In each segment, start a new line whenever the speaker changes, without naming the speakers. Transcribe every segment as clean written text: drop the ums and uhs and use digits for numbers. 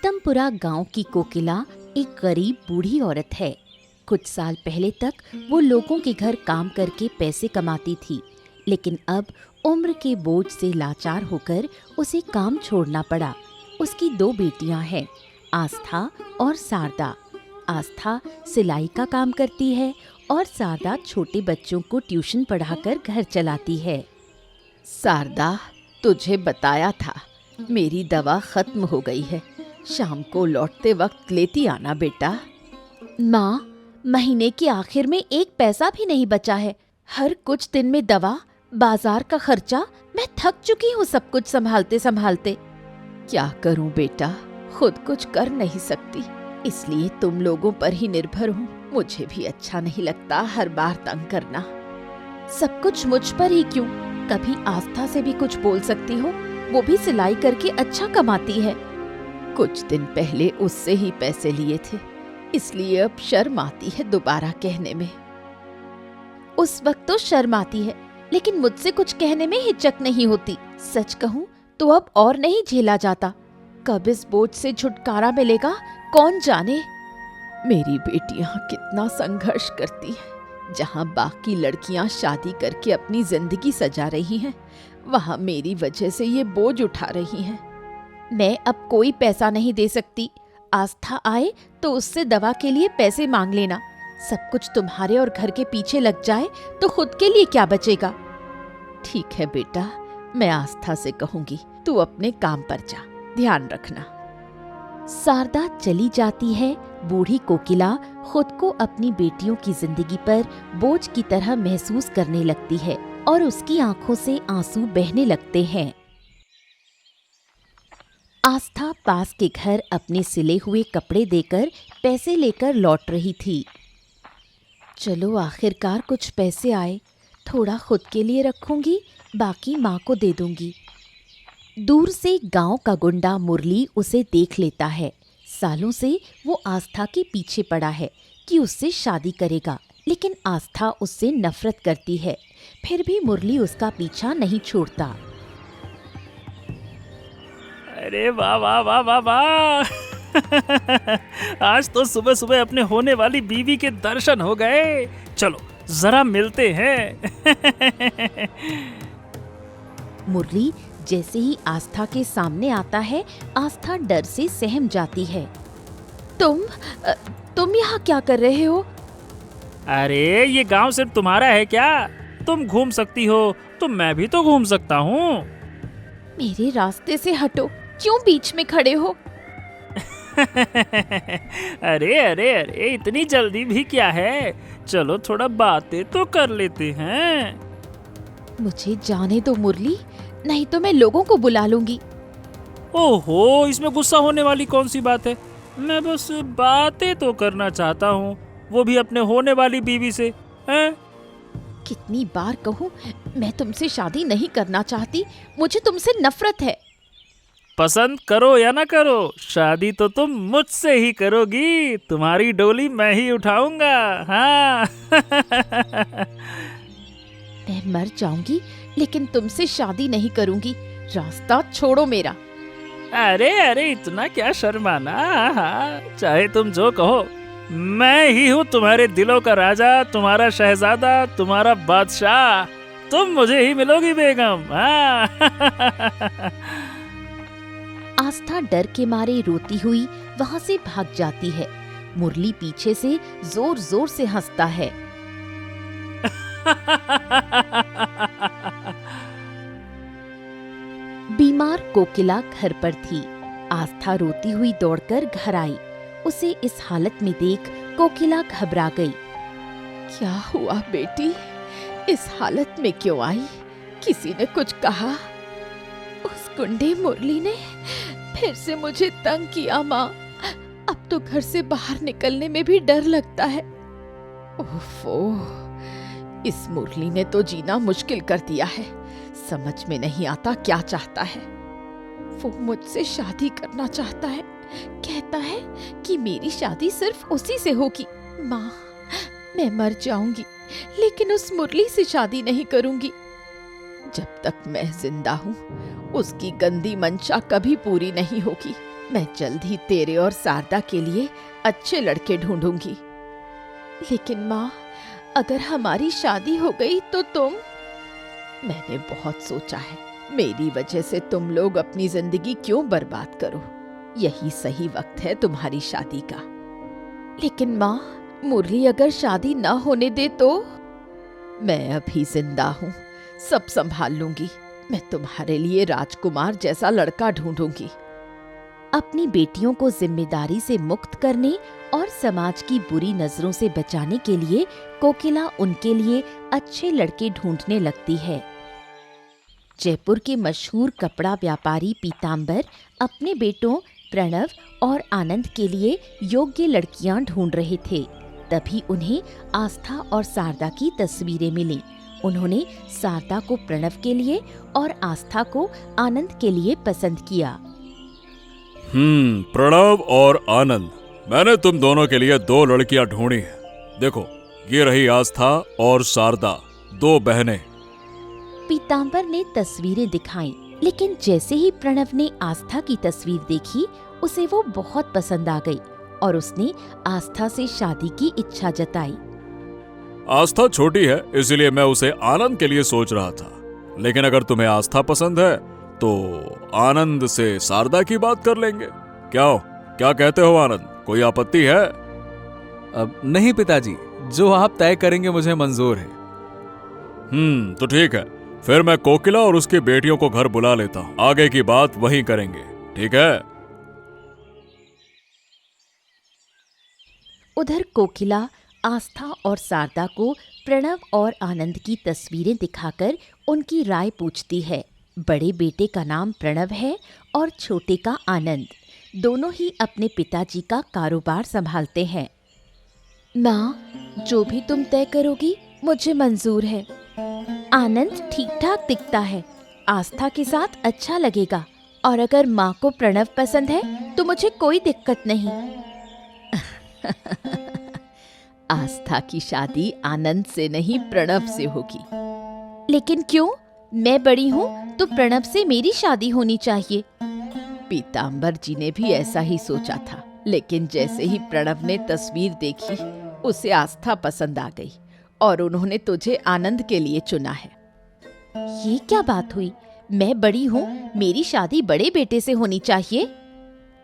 प्रीतमपुरा गांव की कोकिला एक गरीब बूढ़ी औरत है। कुछ साल पहले तक वो लोगों के घर काम करके पैसे कमाती थी, लेकिन अब उम्र के बोझ से लाचार होकर उसे काम छोड़ना पड़ा। उसकी दो बेटियां हैं, आस्था और शारदा। आस्था सिलाई का काम करती है और शारदा छोटे बच्चों को ट्यूशन पढ़ाकर घर चलाती है। शारदा, तुझे बताया था, मेरी दवा खत्म हो गई है। शाम को लौटते वक्त लेती आना बेटा। माँ, महीने के आखिर में एक पैसा भी नहीं बचा है। हर कुछ दिन में दवा, बाजार का खर्चा, मैं थक चुकी हूँ सब कुछ संभालते संभालते। क्या करूँ बेटा, खुद कुछ कर नहीं सकती, इसलिए तुम लोगों पर ही निर्भर हूँ। मुझे भी अच्छा नहीं लगता हर बार तंग करना। सब कुछ मुझ पर ही क्यों? कभी आस्था से भी कुछ बोल सकती हो, वो भी सिलाई करके अच्छा कमाती है। कुछ दिन पहले उससे ही पैसे लिए थे, इसलिए अब शर्म आती है दोबारा कहने में। उस वक्त तो शर्म आती है, लेकिन मुझसे कुछ कहने में हिचक नहीं होती। सच कहूँ तो अब और नहीं झेला जाता। कब इस बोझ से छुटकारा मिलेगा कौन जाने। मेरी बेटियां कितना संघर्ष करती हैं। जहाँ बाकी लड़कियां शादी करके अपनी जिंदगी सजा रही हैं, वहाँ मेरी वजह से ये बोझ उठा रही हैं। मैं अब कोई पैसा नहीं दे सकती। आस्था आए तो उससे दवा के लिए पैसे मांग लेना। सब कुछ तुम्हारे और घर के पीछे लग जाए तो खुद के लिए क्या बचेगा? ठीक है बेटा, मैं आस्था से कहूंगी, तू अपने काम पर जा, ध्यान रखना। शारदा चली जाती है। बूढ़ी कोकिला खुद को अपनी बेटियों की जिंदगी पर बोझ की तरह महसूस करने लगती है और उसकी आंखों से आंसू बहने लगते हैं। आस्था पास के घर अपने सिले हुए कपड़े देकर पैसे लेकर लौट रही थी। चलो आखिरकार कुछ पैसे आए, थोड़ा खुद के लिए रखूंगी, बाकी माँ को दे दूंगी। दूर से गांव का गुंडा मुरली उसे देख लेता है। सालों से वो आस्था के पीछे पड़ा है कि उससे शादी करेगा, लेकिन आस्था उससे नफरत करती है। फिर भी मुरली उसका पीछा नहीं छोड़ता।
अरे वाह वाह वाह वाह वाह आज तो सुबह सुबह अपने होने वाली बीवी के दर्शन हो गए। चलो जरा मिलते हैं
मुरली जैसे ही आस्था के सामने आता है, आस्था डर से सहम जाती है। तुम यहाँ क्या कर रहे हो?
अरे ये गांव सिर्फ तुम्हारा है क्या? तुम घूम सकती हो तो मैं भी तो घूम सकता हूँ।
मेरे रास्ते से हटो, क्यों बीच में खड़े हो?
अरे अरे अरे, इतनी जल्दी भी क्या है? चलो थोड़ा बातें तो कर लेते हैं।
मुझे जाने दो मुरली, नहीं तो मैं लोगों को बुला लूंगी।
ओहो, इसमें गुस्सा होने वाली कौन सी बात है? मैं बस बातें तो करना चाहता हूँ, वो भी अपने होने वाली बीवी से। हैं?
कितनी बार कहूँ, मैं तुमसे शादी नहीं करना चाहती, मुझे तुमसे नफरत है।
पसंद करो या ना करो, शादी तो तुम मुझसे ही करोगी। तुम्हारी डोली मैं ही उठाऊंगा। हाँ
मैं मर जाऊंगी, लेकिन तुमसे शादी नहीं करूंगी। रास्ता छोड़ो मेरा।
अरे अरे, इतना क्या शर्माना। हाँ, चाहे तुम जो कहो, मैं ही हूँ तुम्हारे दिलों का राजा, तुम्हारा शहजादा, तुम्हारा बादशाह। तुम मुझे ही मिलोगी बेगम। हाँ
आस्था डर के मारे रोती हुई वहां से भाग जाती है। मुरली पीछे से जोर जोर से हंसता है। बीमार कोकिला घर पर थी। आस्था रोती हुई दौड़कर घर आई। उसे इस हालत में देख कोकिला घबरा गई। क्या हुआ बेटी, इस हालत में क्यों आई? किसी ने कुछ कहा? उस गुंडे मुरली ने फिर से मुझे तंग किया माँ। अब तो घर से बाहर निकलने में भी डर लगता है। ओफो, इस मुरली ने तो जीना मुश्किल कर दिया है। समझ में नहीं आता क्या चाहता है। वो मुझसे शादी करना चाहता है, कहता है कि मेरी शादी सिर्फ उसी से होगी। माँ, मैं मर जाऊंगी, लेकिन उस मुरली से शादी नहीं करूंगी। जब तक मैं जिंदा हूँ, उसकी गंदी मंशा कभी पूरी नहीं होगी। मैं जल्द ही तेरे और शारदा के लिए अच्छे लड़के ढूंढूंगी। लेकिन माँ, अगर हमारी शादी हो गई तो तुम? मैंने बहुत सोचा है, मेरी वजह से तुम लोग अपनी जिंदगी क्यों बर्बाद करो। यही सही वक्त है तुम्हारी शादी का। लेकिन माँ, मुरली अगर शादी ना होने दे तो? मैं अभी जिंदा हूँ, सब संभाल लूंगी। मैं तुम्हारे लिए राजकुमार जैसा लड़का ढूंढूंगी। अपनी बेटियों को जिम्मेदारी से मुक्त करने और समाज की बुरी नजरों से बचाने के लिए कोकिला उनके लिए अच्छे लड़के ढूंढने लगती है। जयपुर के मशहूर कपड़ा व्यापारी पीताम्बर अपने बेटों प्रणव और आनंद के लिए योग्य लड़कियां ढूंढ रहे थे। तभी उन्हें आस्था और शारदा की तस्वीरें मिली। उन्होंने शारदा को प्रणव के लिए और आस्था को आनंद के लिए पसंद किया।
प्रणव और आनंद, मैंने तुम दोनों के लिए 2 लड़कियां ढूंढी हैं। देखो, ये रही आस्था और शारदा, 2 बहनें।
पीताम्बर ने तस्वीरें दिखाईं, लेकिन जैसे ही प्रणव ने आस्था की तस्वीर देखी, उसे वो बहुत पसंद आ गई और उसने आस्था से शादी की इच्छा जताई।
आस्था छोटी है, इसलिए मैं उसे आनंद के लिए सोच रहा था। लेकिन अगर तुम्हें आस्था पसंद है तो आनंद से शारदा की बात कर लेंगे। क्या कहते हो आनंद, कोई आपत्ति है?
अब नहीं पिताजी, जो आप तय करेंगे मुझे मंजूर है।
तो ठीक है, फिर मैं कोकिला और उसकी बेटियों को घर बुला लेता हूँ। आगे की बात वहीं करेंगे, ठीक है?
उधर कोकिला आस्था और शारदा को प्रणव और आनंद की तस्वीरें दिखाकर उनकी राय पूछती है। बड़े बेटे का नाम प्रणव है और छोटे का आनंद। दोनों ही अपने पिताजी का कारोबार संभालते हैं। माँ, जो भी तुम तय करोगी मुझे मंजूर है। आनंद ठीक ठाक दिखता है, आस्था के साथ अच्छा लगेगा, और अगर माँ को प्रणव पसंद है तो मुझे कोई दिक्कत नहीं। आस्था की शादी आनंद से नहीं प्रणव से होगी। लेकिन क्यों? मैं बड़ी हूँ तो प्रणव से मेरी शादी होनी चाहिए। पीताम्बर जी ने भी ऐसा ही सोचा था, लेकिन जैसे ही प्रणव ने तस्वीर देखी, उसे आस्था पसंद आ गई और उन्होंने तुझे आनंद के लिए चुना है। ये क्या बात हुई? मैं बड़ी हूँ, मेरी शादी बड़े बेटे से होनी चाहिए।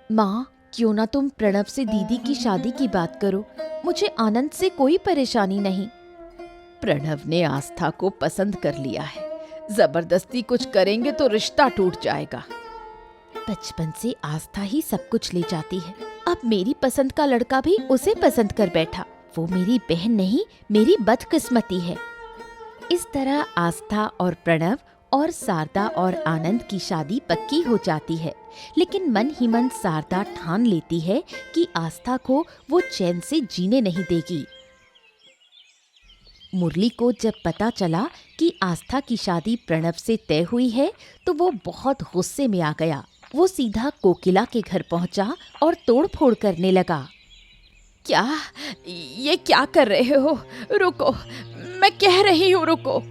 माँ, क्यों ना तुम प्रणव से दीदी की शादी की बात करो, मुझे आनंद से कोई परेशानी नहीं। प्रणव ने आस्था को पसंद कर लिया है, जबरदस्ती कुछ करेंगे तो रिश्ता टूट जाएगा। बचपन से आस्था ही सब कुछ ले जाती है, अब मेरी पसंद का लड़का भी उसे पसंद कर बैठा। वो मेरी बहन नहीं, मेरी बदकिस्मती है। इस तरह आस्था और प्रणव और शारदा और आनंद की शादी पक्की हो जाती है। लेकिन मन ही मन शारदा ठान लेती है कि आस्था को वो चैन से जीने नहीं देगी। मुरली को जब पता चला कि आस्था की शादी प्रणव से तय हुई है तो वो बहुत गुस्से में आ गया। वो सीधा कोकिला के घर पहुंचा और तोड़फोड़ करने लगा। ये क्या कर रहे हो? रुको, मैं कह रही हूँ रुको।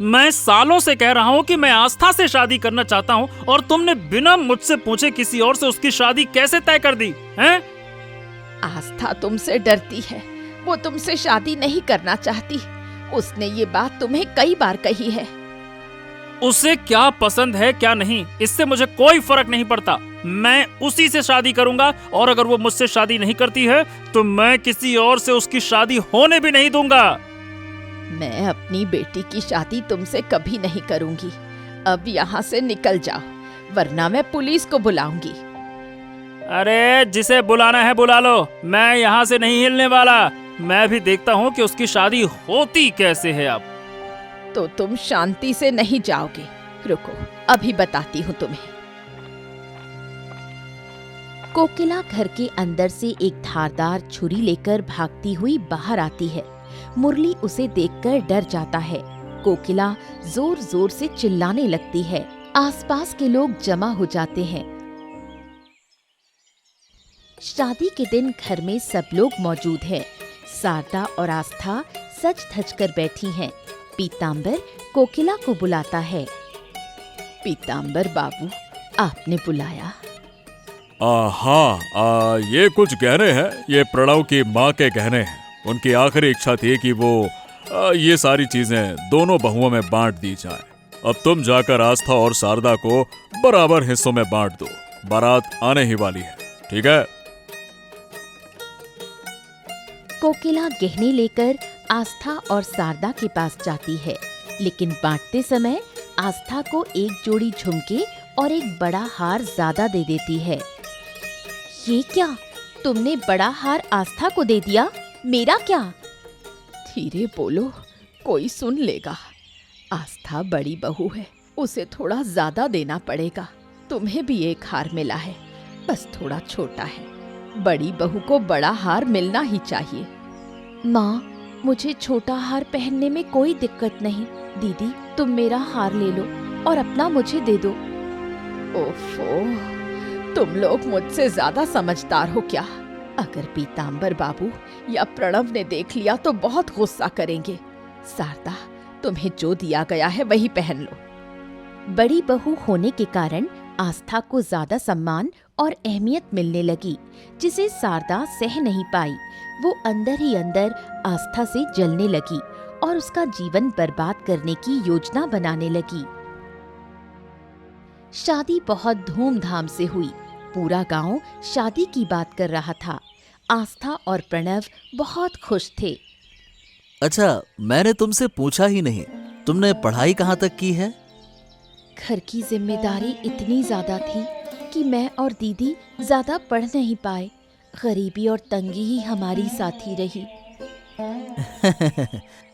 मैं सालों से कह रहा हूँ कि मैं आस्था से शादी करना चाहता हूँ और तुमने बिना मुझसे पूछे किसी और से उसकी शादी कैसे तय कर दी हैं?
आस्था तुमसे डरती है, वो तुमसे शादी नहीं करना चाहती। उसने ये बात तुम्हें कई बार कही है।
उसे क्या पसंद है क्या नहीं, इससे मुझे कोई फर्क नहीं पड़ता। मैं उसी से शादी करूंगा और अगर वो मुझसे शादी नहीं करती है तो मैं किसी और से उसकी शादी होने भी नहीं दूंगा।
मैं अपनी बेटी की शादी तुमसे कभी नहीं करूंगी। अब यहाँ से निकल जाओ, वरना मैं पुलिस को बुलाऊंगी।
अरे जिसे बुलाना है बुला लो, मैं यहाँ से नहीं हिलने वाला। मैं भी देखता हूँ कि उसकी शादी होती कैसे है। अब
तो तुम शांति से नहीं जाओगे। रुको, अभी बताती हूँ तुम्हें। कोकिला घर के अंदर से एक धारदार छुरी लेकर भागती हुई बाहर आती है। मुरली उसे देखकर डर जाता है। कोकिला जोर जोर से चिल्लाने लगती है। आसपास के लोग जमा हो जाते हैं। शादी के दिन घर में सब लोग मौजूद हैं। शारदा और आस्था सज धज कर बैठी हैं। पीताम्बर कोकिला को बुलाता है। पीताम्बर बाबू, आपने बुलाया?
हाँ, ये कुछ गहने हैं। ये प्रणव की माँ के गहने हैं। उनकी आखिरी इच्छा थी कि वो ये सारी चीजें दोनों बहुओं में बांट दी जाए। अब तुम जाकर आस्था और शारदा को बराबर हिस्सों में बांट दो। बारात आने ही वाली है, ठीक है?
कोकिला गहने लेकर आस्था और शारदा के पास जाती है, लेकिन बांटते समय आस्था को एक जोड़ी झुमके और एक बड़ा हार ज्यादा दे देती है। ये क्या, तुमने बड़ा हार आस्था को दे दिया, मेरा क्या? धीरे बोलो, कोई सुन लेगा। आस्था बड़ी बहू है, उसे थोड़ा ज्यादा देना पड़ेगा। तुम्हें भी एक हार मिला है, बस थोड़ा छोटा है। बड़ी बहू को बड़ा हार मिलना ही चाहिए। माँ, मुझे छोटा हार पहनने में कोई दिक्कत नहीं। दीदी, तुम मेरा हार ले लो और अपना मुझे दे दो। ओफो, तुम लोग मुझसे ज्यादा समझदार हो क्या? अगर पीतांबर बाबू या प्रणव ने देख लिया तो बहुत गुस्सा करेंगे। शारदा, तुम्हें जो दिया गया है वही पहन लो। बड़ी बहू होने के कारण आस्था को ज्यादा सम्मान और अहमियत मिलने लगी, जिसे शारदा सह नहीं पाई। वो अंदर ही अंदर आस्था से जलने लगी और उसका जीवन बर्बाद करने की योजना बनाने लगी। शादी बहुत धूमधाम से हुई। पूरा गांव शादी की बात कर रहा था। आस्था और प्रणव बहुत खुश थे।
अच्छा, मैंने तुमसे पूछा ही नहीं, तुमने पढ़ाई कहाँ तक की है?
घर की जिम्मेदारी इतनी ज्यादा थी कि मैं और दीदी ज्यादा पढ़ नहीं पाए। गरीबी और तंगी ही हमारी साथी रही।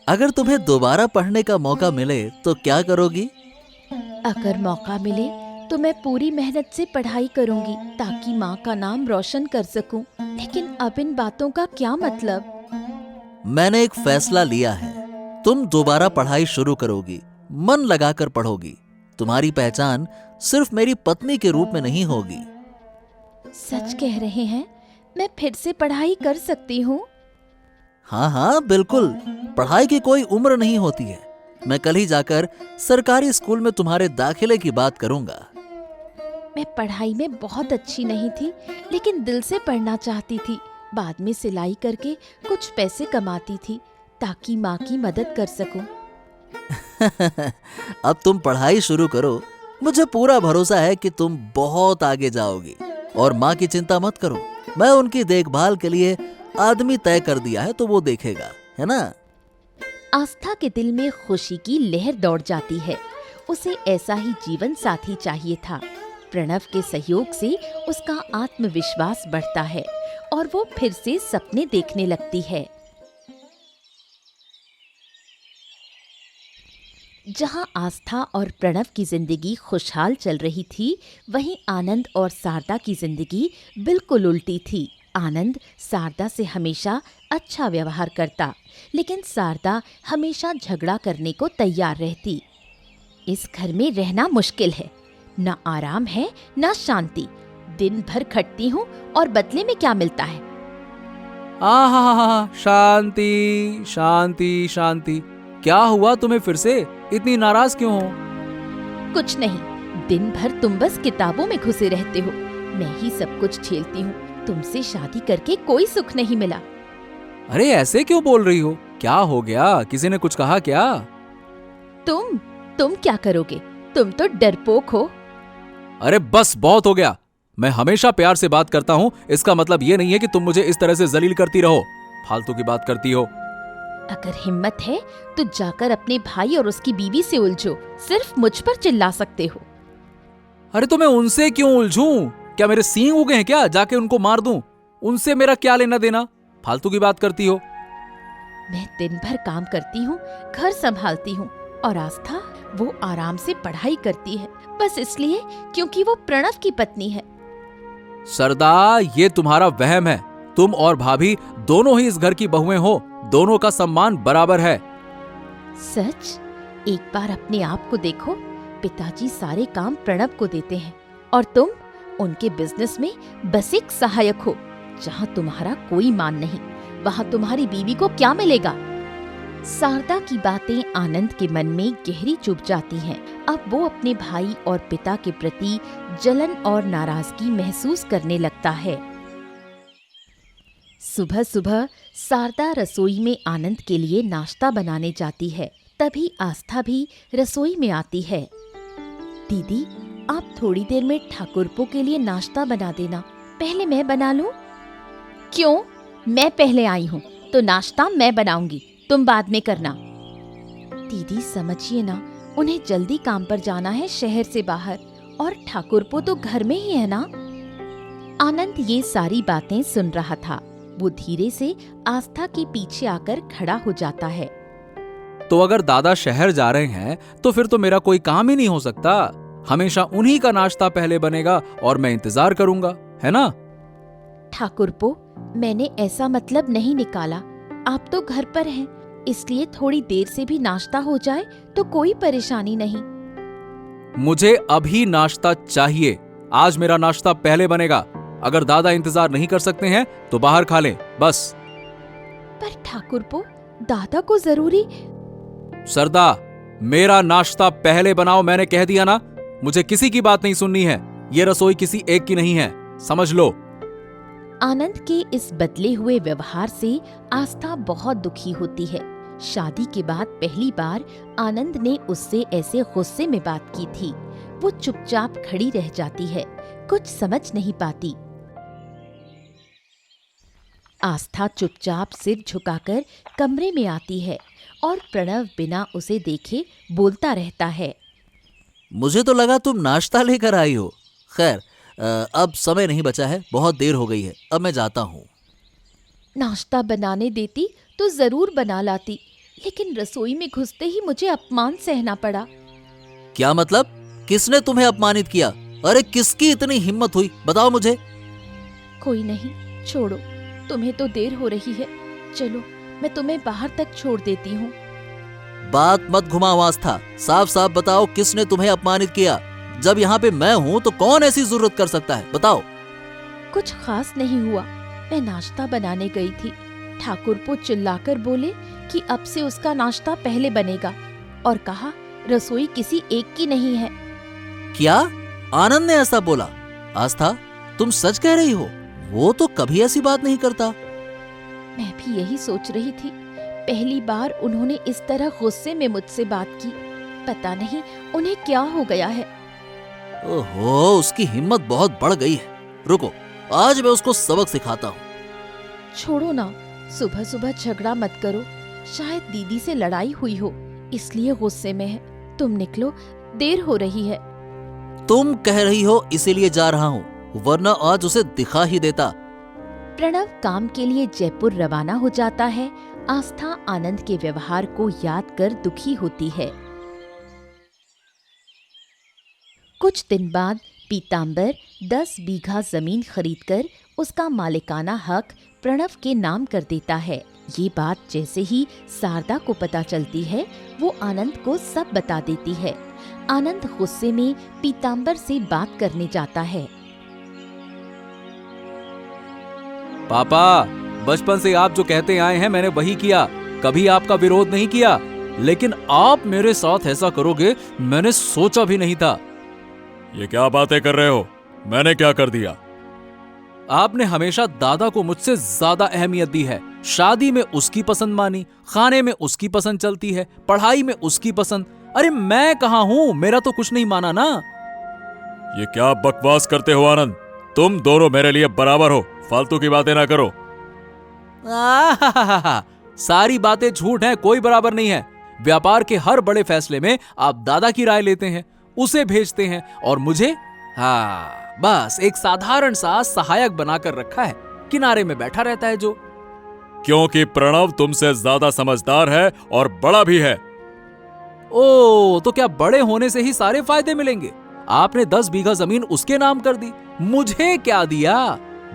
अगर तुम्हें दोबारा पढ़ने का मौका मिले तो क्या करोगी?
अगर मौका मिले तो मैं पूरी मेहनत से पढ़ाई करूंगी ताकि माँ का नाम रोशन कर सकूं। लेकिन अब इन बातों का क्या मतलब?
मैंने एक फैसला लिया है। तुम दोबारा पढ़ाई शुरू करोगी, मन लगाकर पढ़ोगी। तुम्हारी पहचान सिर्फ मेरी पत्नी के रूप में नहीं होगी।
सच कह रहे हैं? मैं फिर से पढ़ाई कर सकती हूँ?
हाँ हाँ, बिल्कुल। पढ़ाई की कोई उम्र नहीं होती है। मैं कल ही जाकर सरकारी स्कूल में तुम्हारे दाखिले की बात करूंगा।
मैं पढ़ाई में बहुत अच्छी नहीं थी, लेकिन दिल से पढ़ना चाहती थी। बाद में सिलाई करके कुछ पैसे कमाती थी ताकि माँ की मदद कर सकूं।
अब तुम पढ़ाई शुरू करो। मुझे पूरा भरोसा है कि तुम बहुत आगे जाओगी। और माँ की चिंता मत करो, मैं उनकी देखभाल के लिए आदमी तय कर दिया है, तो वो देखेगा, है ना?
आस्था के दिल में खुशी की लहर दौड़ जाती है। उसे ऐसा ही जीवन साथी चाहिए था। प्रणव के सहयोग से उसका आत्मविश्वास बढ़ता है और वो फिर से सपने देखने लगती है। जहां आस्था और प्रणव की जिंदगी खुशहाल चल रही थी, वहीं आनंद और शारदा की जिंदगी बिल्कुल उल्टी थी। आनंद शारदा से हमेशा अच्छा व्यवहार करता, लेकिन शारदा हमेशा झगड़ा करने को तैयार रहती। इस घर में रहना मुश्किल है, ना आराम है ना शांति। दिन भर खटती हूँ और बदले में क्या मिलता है?
आहा, शांति शांति शांति। क्या हुआ तुम्हें? फिर से इतनी नाराज क्यों हो?
कुछ नहीं, दिन भर तुम बस किताबों में घुसे रहते हो। मैं ही सब कुछ झेलती हूँ। तुमसे शादी करके कोई सुख नहीं मिला।
अरे ऐसे क्यों बोल रही हो? क्या हो गया? किसी ने कुछ कहा क्या?
तुम क्या करोगे? तुम तो डरपोक हो।
अरे बस, बहुत हो गया। मैं हमेशा प्यार से बात करता हूँ, इसका मतलब ये नहीं है कि तुम मुझे इस तरह से जलील करती रहो। फालतू की बात करती हो।
अगर हिम्मत है तो जाकर अपने भाई और उसकी बीवी से उलझो। सिर्फ मुझ पर चिल्ला सकते हो।
अरे तो मैं उनसे क्यों उलझूं? क्या मेरे सींग उगे हैं क्या? जाके उनको मार दूं? उनसे मेरा क्या लेना देना? फालतू की बात करती हो।
मैं दिन भर काम करती हूँ, घर संभालती हूँ, और आस्था वो आराम से पढ़ाई करती है, बस इसलिए क्योंकि वो प्रणव की पत्नी है।
सरदा, ये तुम्हारा वहम है। तुम और भाभी दोनों ही इस घर की बहुएं हो। दोनों का सम्मान बराबर है।
सच? एक बार अपने आप को देखो। पिताजी सारे काम प्रणव को देते हैं और तुम उनके बिजनेस में बस एक सहायक हो। जहाँ तुम्हारा कोई मान नहीं, वहाँ तुम्हारी बीवी को क्या मिलेगा? शारदा की बातें आनंद के मन में गहरी चुभ जाती हैं। अब वो अपने भाई और पिता के प्रति जलन और नाराजगी महसूस करने लगता है। सुबह सुबह शारदा रसोई में आनंद के लिए नाश्ता बनाने जाती है। तभी आस्था भी रसोई में आती है। दीदी, आप थोड़ी देर में ठाकुरपो के लिए नाश्ता बना देना, पहले मैं बना लूं? क्यों? मैं पहले आई हूँ तो नाश्ता मैं बनाऊंगी, तुम बाद में करना। दीदी समझिए ना, उन्हें जल्दी काम पर जाना है शहर से बाहर, और ठाकुरपो तो घर में ही है ना। आनंद ये सारी बातें सुन रहा था। वो धीरे से आस्था के पीछे आकर खड़ा हो जाता है।
तो अगर दादा शहर जा रहे हैं तो फिर तो मेरा कोई काम ही नहीं हो सकता। हमेशा उन्हीं का नाश्ता पहले बनेगा और मैं इंतजार करूंगा, है ना?
ठाकुरपो, मैंने ऐसा मतलब नहीं निकाला। आप तो घर पर हैं, इसलिए थोड़ी देर से भी नाश्ता हो जाए तो कोई परेशानी नहीं।
मुझे अभी नाश्ता चाहिए। आज मेरा नाश्ता पहले बनेगा। अगर दादा इंतजार नहीं कर सकते हैं तो बाहर खा लें, बस।
पर ठाकुरपो, दादा को जरूरी।
सरदा, मेरा नाश्ता पहले बनाओ, मैंने कह दिया ना। मुझे किसी की बात नहीं सुननी है। ये रसोई किसी एक की नहीं है, समझ लो।
आनंद के इस बदले हुए व्यवहार से आस्था बहुत दुखी होती है। शादी के बाद पहली बार आनंद ने उससे ऐसे गुस्से में बात की थी। वो चुपचाप खड़ी रह जाती है, कुछ समझ नहीं पाती। आस्था चुपचाप सिर झुकाकर कमरे में आती है और प्रणव बिना उसे देखे बोलता रहता है।
मुझे तो लगा तुम नाश्ता लेकर आई हो। खैर, अब समय नहीं बचा है, बहुत देर हो गई है। अब मैं जाता हूँ।
नाश्ता बनाने देती तो जरूर बना लाती, लेकिन रसोई में घुसते ही मुझे अपमान सहना पड़ा।
क्या मतलब? किसने तुम्हें अपमानित किया? अरे किसकी इतनी हिम्मत हुई, बताओ मुझे।
कोई नहीं, छोड़ो, तुम्हें तो देर हो रही है। चलो, मैं तुम्हें बाहर तक छोड़ देती हूँ।
बात मत घुमाओ आस्था, साफ साफ बताओ किसने तुम्हें अपमानित किया। जब यहाँ पे मैं हूँ तो कौन ऐसी जरूरत कर सकता है, बताओ।
कुछ खास नहीं हुआ। मैं नाश्ता बनाने गई थी। ठाकुरपो चिल्लाकर बोले कि अब से उसका नाश्ता पहले बनेगा, और कहा रसोई किसी एक की नहीं है।
क्या? आनंद ने ऐसा बोला? आस्था, तुम सच कह रही हो? वो तो कभी ऐसी बात नहीं करता।
मैं भी यही सोच रही थी। पहली बार उन्होंने इस तरह गुस्से में मुझसे बात की। पता नहीं उन्हें क्या हो गया है।
ओहो, उसकी हिम्मत बहुत बढ़ गई है। रुको, आज मैं उसको सबक सिखाता हूँ।
छोड़ो ना, सुबह सुबह झगड़ा मत करो। शायद दीदी से लड़ाई हुई हो, इसलिए गुस्से में है। तुम निकलो, देर हो रही है।
तुम कह रही हो इसीलिए जा रहा हूँ, वरना आज उसे दिखा ही देता।
प्रणव काम के लिए जयपुर रवाना हो जाता है। आस्था आनंद के व्यवहार को याद कर दुखी होती है। कुछ दिन बाद पीताम्बर 10 बीघा जमीन खरीदकर उसका मालिकाना हक प्रणव के नाम कर देता है। ये बात जैसे ही शारदा को पता चलती है, वो आनंद को सब बता देती है। आनंद गुस्से में पीताम्बर से बात करने जाता है।
पापा, बचपन से आप जो कहते आए हैं मैंने वही किया, कभी आपका विरोध नहीं किया। लेकिन आप मेरे साथ ऐसा करोगे मैंने सोचा भी नहीं था।
ये क्या बातें कर रहे हो? मैंने क्या कर दिया?
आपने हमेशा दादा को मुझसे ज्यादा अहमियत दी है। शादी में उसकी पसंद मानी, खाने में उसकी पसंद चलती है, पढ़ाई में उसकी पसंद। अरे मैं कहाँ हूँ, मेरा तो कुछ नहीं माना ना।
ये क्या बकवास करते हो आनंद? तुम दोनों मेरे लिए बराबर हो, फालतू की बातें ना करो।
सारी बातें झूठ हैं, कोई बराबर नहीं है। व्यापार के हर बड़े फैसले में आप दादा की राय लेते हैं, उसे भेजते हैं, और मुझे बस एक साधारण सा सहायक बनाकर रखा है, किनारे में बैठा रहता है जो।
क्योंकि प्रणव तुमसे ज्यादा समझदार है और बड़ा भी है।
ओ, तो क्या बड़े होने से ही सारे फायदे मिलेंगे? आपने 10 बीघा जमीन उसके नाम कर दी, मुझे क्या दिया?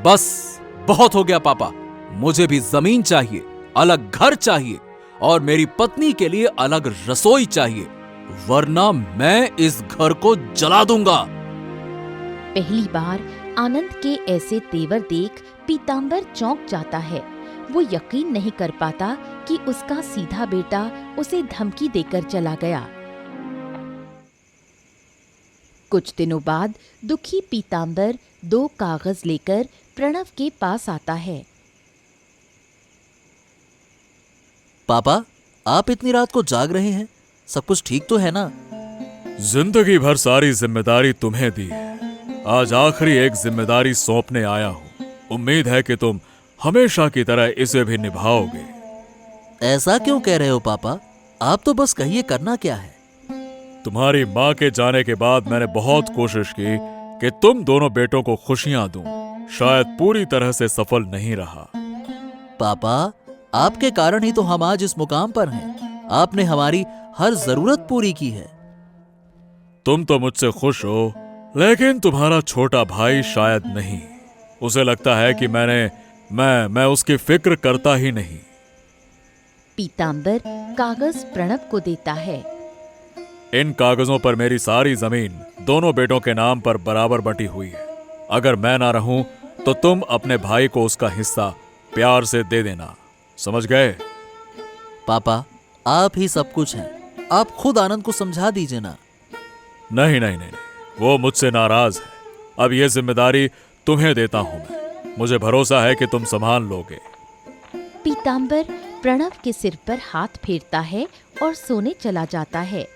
बस बहुत हो गया पापा, मुझे भी जमीन चाहिए, अलग घर चाहिए, और मेरी पत्नी के लिए अलग रसोई चाहिए, वरना मैं इस घर को जला दूंगा।
पहली बार आनंद के ऐसे तेवर देख पीताम्बर चौंक जाता है। वो यकीन नहीं कर पाता कि उसका सीधा बेटा उसे धमकी देकर चला गया। कुछ दिनों बाद दुखी पीतांबर 2 कागज लेकर प्रणव के पास आता है।
पापा, आप इतनी रात को जाग रहे हैं, सब कुछ ठीक तो है ना?
जिंदगी भर सारी जिम्मेदारी तुम्हें दी है, आज आखिरी एक जिम्मेदारी सौंपने आया हूँ। उम्मीद है कि तुम हमेशा की तरह इसे भी निभाओगे।
ऐसा क्यों कह रहे हो पापा? आप तो बस कहिए, करना क्या है?
तुम्हारी माँ के जाने के बाद मैंने बहुत कोशिश की कि तुम दोनों बेटों को खुशियां दूं। शायद पूरी तरह से सफल नहीं रहा।
पापा, आपके कारण ही तो हम आज इस मुकाम पर हैं। आपने हमारी हर जरूरत पूरी की है।
तुम तो मुझसे खुश हो, लेकिन तुम्हारा छोटा भाई शायद नहीं। उसे लगता है कि मैं उसकी फिक्र करता ही नहीं।
पीतांबर कागज प्रणव को देता है।
इन कागजों पर मेरी सारी जमीन दोनों बेटों के नाम पर बराबर बंटी हुई है। अगर मैं ना रहूं तो तुम अपने भाई को उसका हिस्सा प्यार से दे देना, समझ गए?
पापा, आप ही सब कुछ हैं। आप खुद आनंद को समझा दीजिए ना।
नहीं नहीं नहीं, वो मुझसे नाराज है। अब यह जिम्मेदारी तुम्हें देता हूं मैं। मुझे भरोसा है कि तुम संभाल लोगे।
पीतांबर प्रणव के सिर पर हाथ फेरता है और सोने चला जाता है।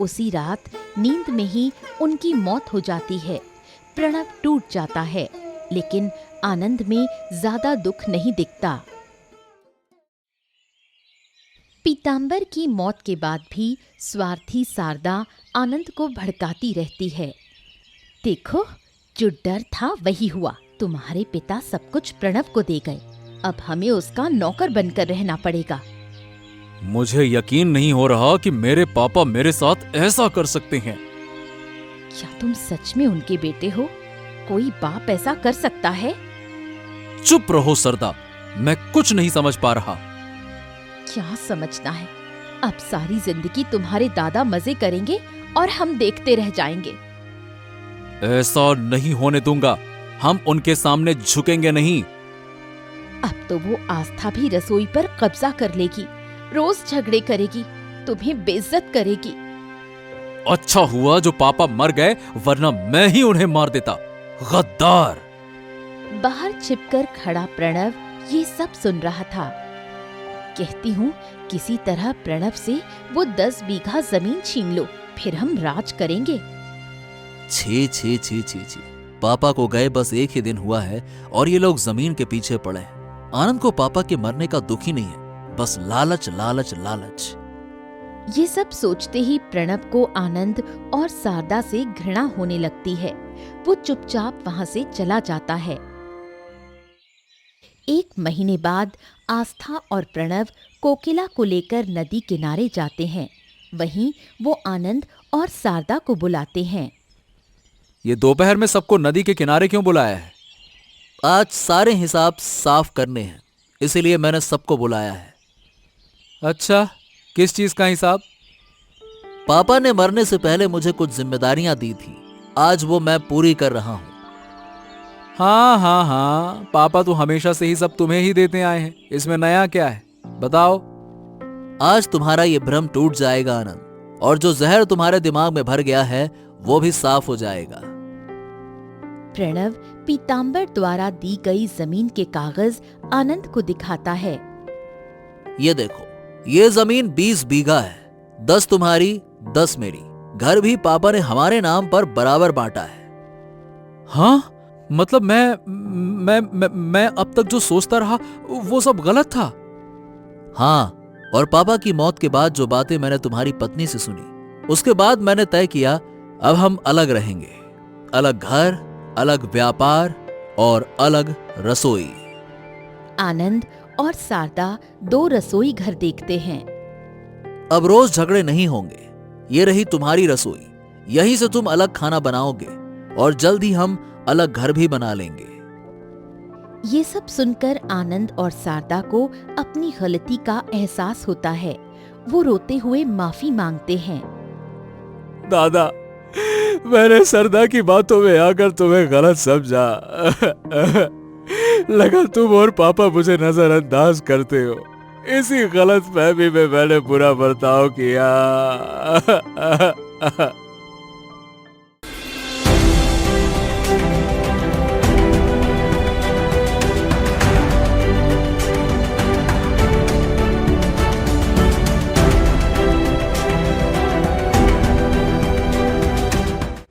उसी रात नींद में ही उनकी मौत हो जाती है। प्रणव टूट जाता है, लेकिन आनंद में ज्यादा दुख नहीं दिखता। पीतांबर की मौत के बाद भी स्वार्थी शारदा आनंद को भड़काती रहती है। देखो, जो डर था वही हुआ। तुम्हारे पिता सब कुछ प्रणव को दे गए, अब हमें उसका नौकर बनकर रहना पड़ेगा।
मुझे यकीन नहीं हो रहा कि मेरे पापा मेरे साथ ऐसा कर सकते हैं।
क्या तुम सच में उनके बेटे हो? कोई बाप ऐसा कर सकता है?
चुप रहो सरदा, मैं कुछ नहीं समझ पा रहा।
क्या समझना है? अब सारी जिंदगी तुम्हारे दादा मजे करेंगे और हम देखते रह जाएंगे।
ऐसा नहीं होने दूंगा। हम उनके सामने झुकेंगे नहीं।
अब तो वो आस्था भी रसोई पर कब्जा कर लेगी, रोज झगड़े करेगी, तुम्हें बेइज्जत करेगी।
अच्छा हुआ जो पापा मर गए, वरना मैं ही उन्हें मार देता। गद्दार!
बाहर छिपकर खड़ा प्रणव ये सब सुन रहा था। कहती हूँ, किसी तरह प्रणव से वो 10 बीघा जमीन छीन लो, फिर हम राज करेंगे।
छी छी छी छी छी, पापा को गए बस एक ही दिन हुआ है और ये लोग जमीन के पीछे पड़े हैं। आनंद को पापा के मरने का दुख ही नहीं है, बस लालच लालच लालच।
ये सब सोचते ही प्रणव को आनंद और शारदा से घृणा होने लगती है। वो चुपचाप वहां से चला जाता है। 1 महीने बाद आस्था और प्रणव कोकिला को लेकर नदी किनारे जाते हैं। वहीं वो आनंद और शारदा को बुलाते हैं।
ये दोपहर में सबको नदी के किनारे क्यों बुलाया है?
आज सारे हिसाब साफ करने हैं, इसीलिए मैंने सबको बुलाया है।
अच्छा, किस चीज का हिसाब?
पापा ने मरने से पहले मुझे कुछ जिम्मेदारियां दी थी, आज वो मैं पूरी कर रहा हूं।
हाँ, पापा तो हमेशा से ही सब तुम्हें ही देते आए हैं, इसमें नया क्या है? बताओ।
आज तुम्हारा ये भ्रम टूट जाएगा आनंद, और जो जहर तुम्हारे दिमाग में भर गया है वो भी साफ हो जाएगा।
प्रणव पीतांबर द्वारा दी गई जमीन के कागज आनंद को दिखाता है।
ये देखो, ये जमीन 20 बीघा है, 10 तुम्हारी 10 मेरी। घर भी पापा ने हमारे नाम पर बराबर बांटा है।
हाँ, मतलब मैं अब तक जो सोचता रहा वो सब गलत था।
हाँ, और पापा की मौत के बाद जो बातें मैंने तुम्हारी पत्नी से सुनी, उसके बाद मैंने तय किया अब हम अलग रहेंगे। अलग घर, अलग व्यापार और अलग रसोई।
आनंद और शारदा 2 रसोई घर देखते हैं।
अब रोज झगड़े नहीं होंगे। ये रही तुम्हारी रसोई, यहीं से तुम अलग खाना बनाओगे और जल्द ही हम अलग घर भी बना लेंगे।
ये सब सुनकर आनंद और शारदा को अपनी गलती का एहसास होता है। वो रोते हुए माफी मांगते हैं।
दादा, मैंने सरदा की बातों में आकर तुम्हें गलत समझा। लगा तुम और पापा मुझे नजरअंदाज करते हो। इसी गलत फहमी में मैंने बुरा बर्ताव किया।